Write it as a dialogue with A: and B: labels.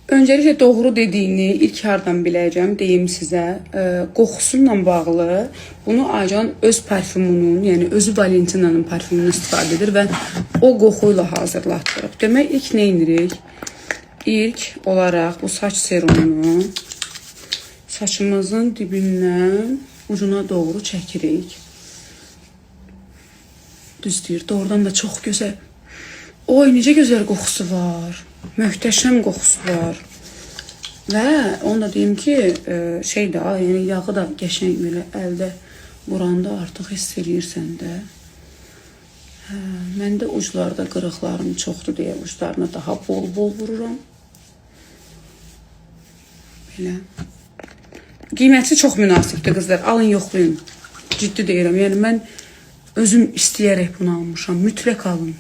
A: Öncəliklə doğru dediyini ilk hardan biləcəm, deyim sizə. Qoxusunla bağlı bunu Aycan öz parfümunun, yəni özü Valentina'nın parfümünü istifadə edir və o qoxuyla hazırlatdırıb. Demək, ilk nə edirik? İlk olaraq bu saç serumunu saçımızın dibindən ucuna doğru çəkirik. Düzdür, doğrudan da çox gözəl. Oy, necə gözəl qoxusu var. Möhtəşəm qoxusu var. Və onu da deyim ki, yəni yağı da qəşəng belə əldə vuranda artıq hiss edirsən də. Məndə uclarda qırıqlarım çoxdur deyə uclarına daha bol-bol vururam. Belə. Qiyməti çox münasibdir qızlar. Alın, yoxlayın. Ciddi deyirəm. Yəni mən özüm istəyərək bunu almışam. Mütləq alın.